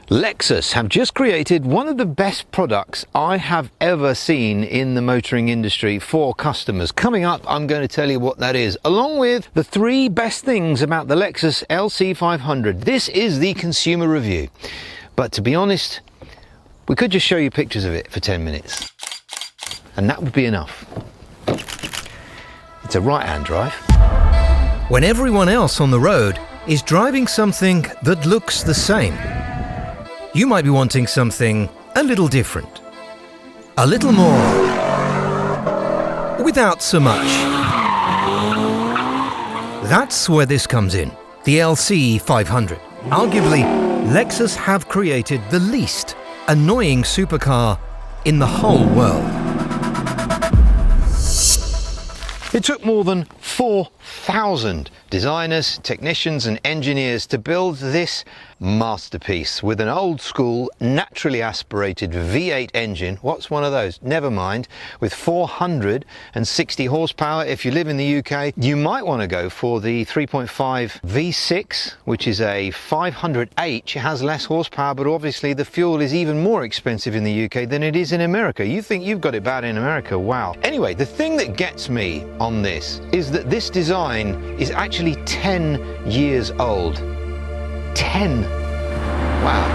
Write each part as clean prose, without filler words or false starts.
Lexus have just created one of the best products I have ever seen in the motoring industry for customers. Coming up, I'm going to tell you what that is, along with the 3 best things about the Lexus LC500. This is the consumer review. But to be honest, we could just show you pictures of it for 10 minutes. And that would be enough. It's a right-hand drive. When everyone else on the road is driving something that looks the same, you might be wanting something a little different, a little more, without so much. That's where this comes in, the LC500. Arguably, Lexus have created the least annoying supercar in the whole world. It took more than 4,000 designers, technicians and engineers to build this masterpiece with an old school, naturally aspirated V8 engine. What's one of those? Never mind. With 460 horsepower. If you live in the UK, you might want to go for the 3.5 V6, which is a 500H. It has less horsepower, but obviously the fuel is even more expensive in the UK than it is in America. You think you've got it bad in America? Wow. Anyway, the thing that gets me on this is that this design is actually 10 years old. 10. Wow.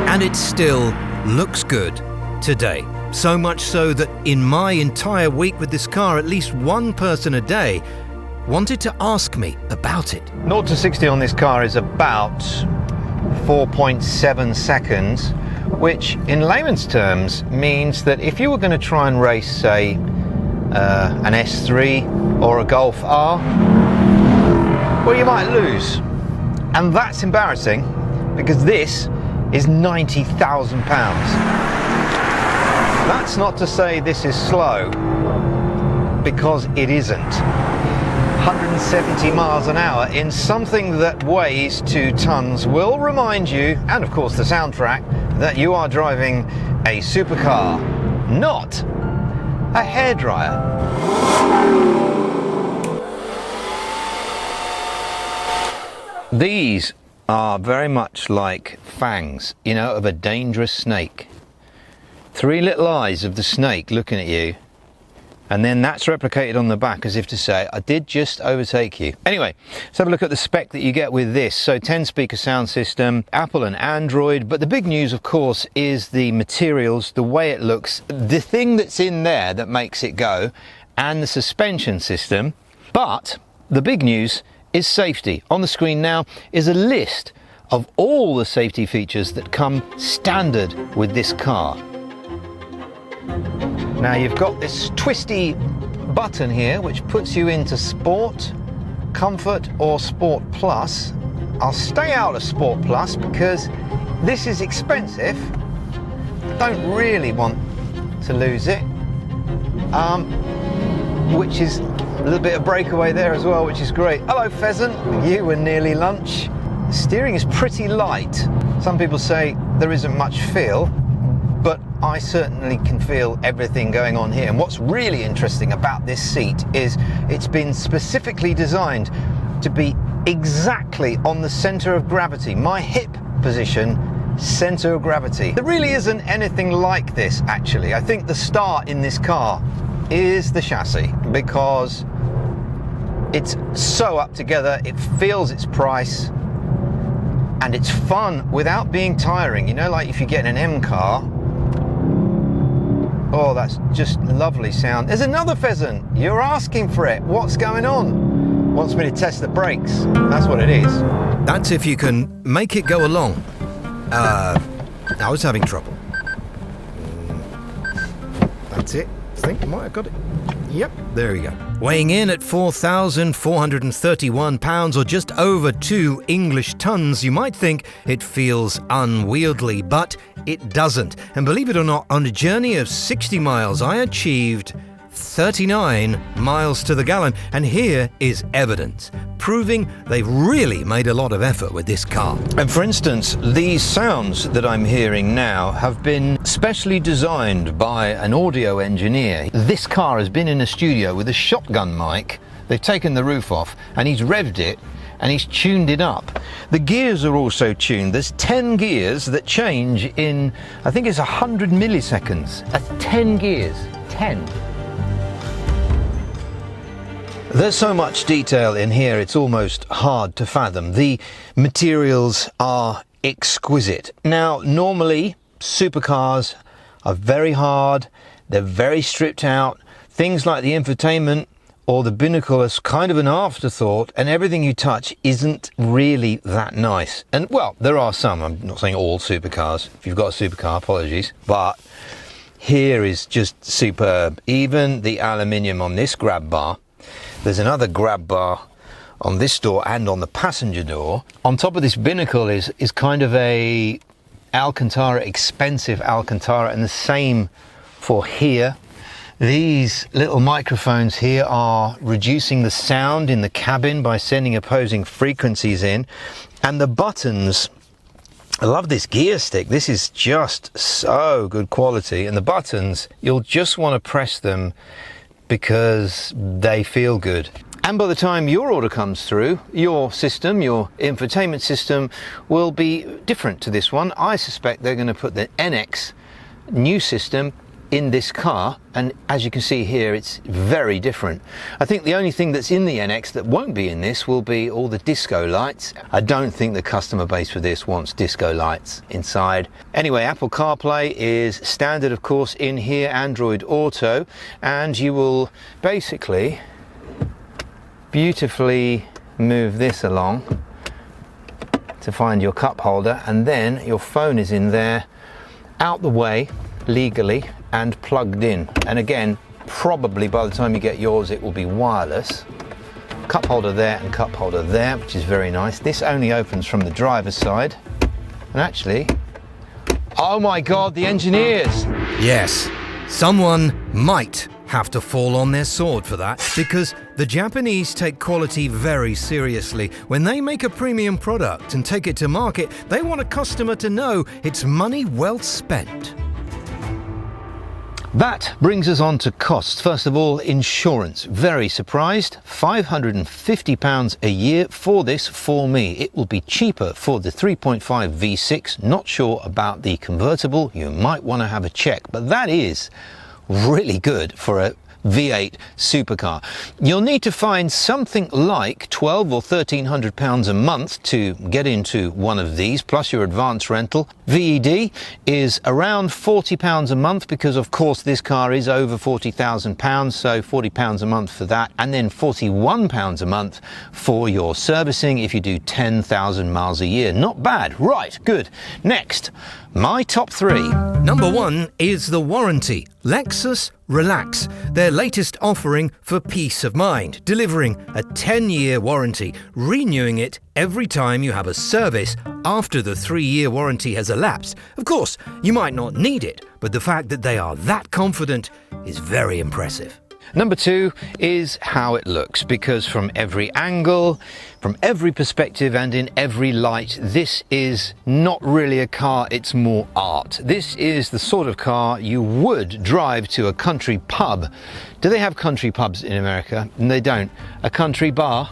And it still looks good today. So much so that in my entire week with this car, at least one person a day wanted to ask me about it. 0 to 60 on this car is about 4.7 seconds, which in layman's terms means that if you were going to try and race, say, an S3 or a Golf R, well, you might lose. And that's embarrassing because this is £90,000. That's not to say this is slow, because it isn't. 170 miles an hour in something that weighs 2 tons will remind you, and of course the soundtrack, that you are driving a supercar, not a hairdryer. These are very much like fangs, you know, of a dangerous snake. 3 little eyes of the snake looking at you, and then that's replicated on the back as if to say, I did just overtake you. Anyway, let's have a look at the spec that you get with this. So 10-speaker sound system, Apple and Android, but the big news, of course, is the materials, the way it looks, the thing that's in there that makes it go, and the suspension system. But the big news is safety. On the screen now is a list of all the safety features that come standard with this car. Now you've got this twisty button here which puts you into Sport, Comfort or Sport Plus. I'll stay out of Sport Plus because this is expensive. Don't really want to lose it. Which is a little bit of breakaway there as well, which is great. Hello Pheasant, you were nearly lunch. The steering is pretty light. Some people say there isn't much feel, but I certainly can feel everything going on here. And what's really interesting about this seat is it's been specifically designed to be exactly on the center of gravity. My hip position, center of gravity. There really isn't anything like this actually. I think the star in this car is the chassis, because it's so up together, it feels its price, and it's fun without being tiring. You know, like if you get an M car, oh, that's just lovely sound. There's another Pheasant. You're asking for it. What's going on? Wants me to test the brakes. That's what it is. That's if you can make it go along. I was having trouble. That's it. I think I might have got it. Yep, there we go. Weighing in at 4,431 pounds, or just over 2 English tons, you might think it feels unwieldy, but it doesn't. And believe it or not, on a journey of 60 miles, I achieved 39 miles to the gallon. And here is evidence, proving they've really made a lot of effort with this car. And for instance, these sounds that I'm hearing now have been specially designed by an audio engineer. This car has been in a studio with a shotgun mic. They've taken the roof off and he's revved it, and he's tuned it up. The gears are also tuned. There's 10 gears that change in, I think it's 100 milliseconds. That's 10 gears. 10. There's so much detail in here, it's almost hard to fathom. The materials are exquisite. Now, normally, supercars are very hard, they're very stripped out. Things like the infotainment or the binnacle is kind of an afterthought, and everything you touch isn't really that nice. And well, there are some, I'm not saying all supercars. If you've got a supercar, apologies. But here is just superb. Even the aluminium on this grab bar, there's another grab bar on this door and on the passenger door. On top of this binnacle is kind of a Alcantara, expensive Alcantara, and the same for here. These little microphones here are reducing the sound in the cabin by sending opposing frequencies in. And the buttons, I love this gear stick. This is just so good quality. And the buttons, you'll just want to press them because they feel good. And by the time your order comes through, your system, your infotainment system, will be different to this one. I suspect they're going to put the NX new system in this car, and as you can see here, it's very different. I think the only thing that's in the NX that won't be in this will be all the disco lights. I don't think the customer base for this wants disco lights inside. Anyway, Apple CarPlay is standard, of course, in here, Android Auto, and you will basically beautifully move this along to find your cup holder, and then your phone is in there, out the way, legally, and plugged in. And again, probably by the time you get yours, it will be wireless. Cup holder there and cup holder there, which is very nice. This only opens from the driver's side. And actually, oh my God, the engineers! Yes, someone might have to fall on their sword for that, because the Japanese take quality very seriously. When they make a premium product and take it to market, they want a customer to know it's money well spent. That brings us on to costs. First of all, insurance. Very surprised. £550 a year for this for me. It will be cheaper for the 3.5 V6. Not sure about the convertible. You might want to have a check, but that is really good for a V8 supercar. You'll need to find something like £1,200 or £1,300 a month to get into one of these, plus your advance rental. VED is around £40 a month because, of course, this car is over £40,000, so £40 a month for that, and then £41 a month for your servicing if you do 10,000 miles a year. Not bad. Right, good. Next, my top three. Number one is the warranty. Lexus Relax, their latest offering for peace of mind, delivering a 10-year warranty, renewing it every time you have a service after the 3-year warranty has elapsed. Of course, you might not need it, but the fact that they are that confident is very impressive. Number two is how it looks, because from every angle, from every perspective and in every light, this is not really a car, it's more art. This is the sort of car you would drive to a country pub. Do they have country pubs in America? And they don't. A country bar?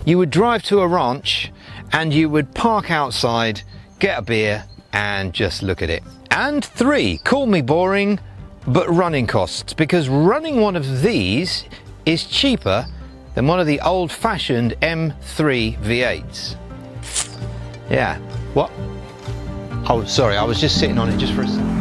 You would drive to a ranch and you would park outside, get a beer and just look at it. And three, call me boring, but running costs, because running one of these is cheaper than one of the old-fashioned M3 V8s. Yeah, what? Oh, sorry, I was just sitting on it just for a second.